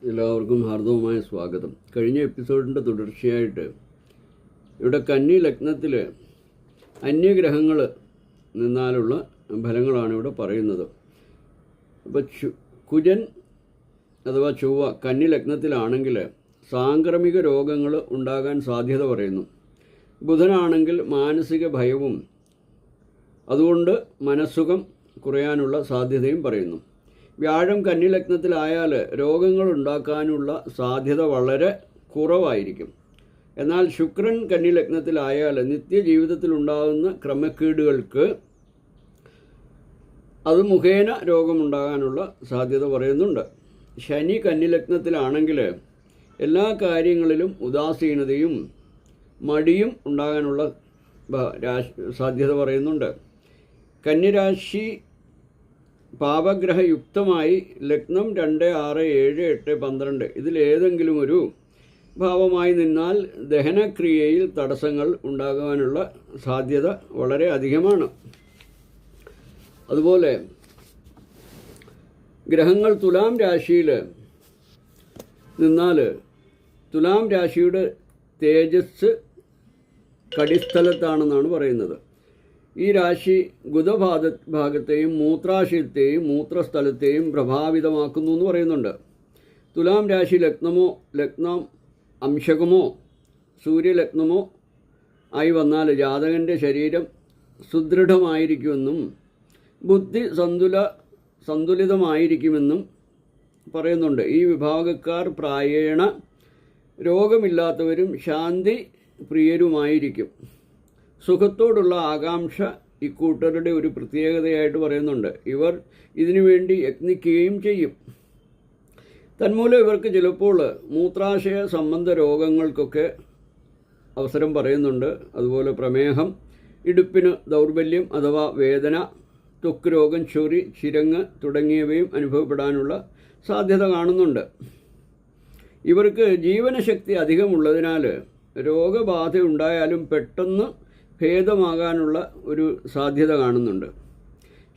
എല്ലാവർക്കും ഹാർദവമായ സ്വാഗതം. കഴിഞ്ഞ എപ്പിസോഡിൻ്റെ തുടർച്ചയായിട്ട് ഇവിടെ കന്നി ലഗ്നത്തിൽ അന്യഗ്രഹങ്ങൾ നിന്നാലുള്ള ഫലങ്ങളാണ് ഇവിടെ പറയുന്നത്. അപ്പോൾ കുജൻ അഥവാ ചൊവ്വ കന്നി ലഗ്നത്തിലാണെങ്കിൽ സാംക്രമിക രോഗങ്ങൾ ഉണ്ടാകാൻ സാധ്യത പറയുന്നു. ബുധനാണെങ്കിൽ മാനസിക ഭയവും അതുകൊണ്ട് മനസ്സുഖം കുറയാനുള്ള സാധ്യതയും പറയുന്നു. വ്യാഴം കന്നി ലഗ്നത്തിലായാൽ രോഗങ്ങൾ ഉണ്ടാക്കാനുള്ള സാധ്യത വളരെ കുറവായിരിക്കും. എന്നാൽ ശുക്രൻ കന്നി ലഗ്നത്തിലായാൽ നിത്യജീവിതത്തിലുണ്ടാകുന്ന ക്രമക്കേടുകൾക്ക് അത് മുഖേന രോഗമുണ്ടാകാനുള്ള സാധ്യത പറയുന്നുണ്ട്. ശനി കന്നി ലഗ്നത്തിലാണെങ്കിൽ എല്ലാ കാര്യങ്ങളിലും ഉദാസീനതയും മടിയും ഉണ്ടാകാനുള്ള സാധ്യത പറയുന്നുണ്ട്. കന്നിരാശി പാപഗ്രഹയുക്തമായി ലഗ്നം 2, 6, 7, 8, 12 ഇതിലേതെങ്കിലും ഒരു ഭാവമായി നിന്നാൽ ദഹനക്രിയയിൽ തടസ്സങ്ങൾ ഉണ്ടാകാനുള്ള സാധ്യത വളരെ അധികമാണ്. അതുപോലെ ഗ്രഹങ്ങൾ തുലാം രാശിയിൽ നിന്നാൽ തുലാം രാശിയുടെ തേജസ് കടിസ്ഥലത്താണെന്നാണ് പറയുന്നത്. ഈ രാശി ഗുദഭാഗത്തെയും മൂത്രാശയത്തെയും മൂത്രസ്ഥലത്തെയും പ്രഭാവിതമാക്കുന്നു എന്ന് പറയുന്നുണ്ട്. തുലാം രാശി ലഗ്നം അംശകമോ സൂര്യലഗ്നമോ ആയി വന്നാൽ ജാതകൻ്റെ ശരീരം സുദൃഢമായിരിക്കുമെന്നും ബുദ്ധി സന്തുലിതമായിരിക്കുമെന്നും പറയുന്നുണ്ട്. ഈ വിഭാഗക്കാർ പ്രായേണ രോഗമില്ലാത്തവരും ശാന്തി പ്രിയരുമായിരിക്കും. സുഖത്തോടുള്ള ആകാംക്ഷ ഇക്കൂട്ടരുടെ ഒരു പ്രത്യേകതയായിട്ട് പറയുന്നുണ്ട്. ഇവർ ഇതിനുവേണ്ടി യത്നിക്കുകയും ചെയ്യും. തന്മൂലം ഇവർക്ക് ചിലപ്പോൾ മൂത്രാശയ സംബന്ധ രോഗങ്ങൾക്കൊക്കെ അവസരം പറയുന്നുണ്ട്. അതുപോലെ പ്രമേഹം, ഇടുപ്പിന് ദൗർബല്യം അഥവാ വേദന, ത്വക്ക് രോഗം, ചൊറി, ചിരങ്ങ് തുടങ്ങിയവയും അനുഭവപ്പെടാനുള്ള സാധ്യത കാണുന്നുണ്ട്. ഇവർക്ക് ജീവനശക്തി അധികമുള്ളതിനാൽ രോഗബാധ ഉണ്ടായാലും പെട്ടെന്ന് ഭേദമാകാനുള്ള ഒരു സാധ്യത കാണുന്നുണ്ട്.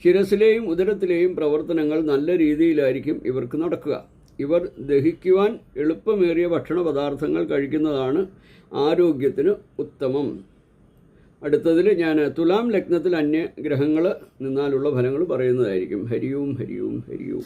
ശിരസിലെയും ഉദരത്തിലെയും പ്രവർത്തനങ്ങൾ നല്ല രീതിയിലായിരിക്കും ഇവർക്ക് നടക്കുക. ഇവർ ദഹിക്കുവാൻ എളുപ്പമേറിയ ഭക്ഷണ പദാർത്ഥങ്ങൾ കഴിക്കുന്നതാണ് ആരോഗ്യത്തിന് ഉത്തമം. അടുത്തതിൽ ഞാൻ തുലാം ലഗ്നത്തിൽ അന്യഗ്രഹങ്ങൾ നിന്നാലുള്ള ഫലങ്ങൾ പറയുന്നതായിരിക്കും. ഹരിയും ഹരിയും ഹരിയും.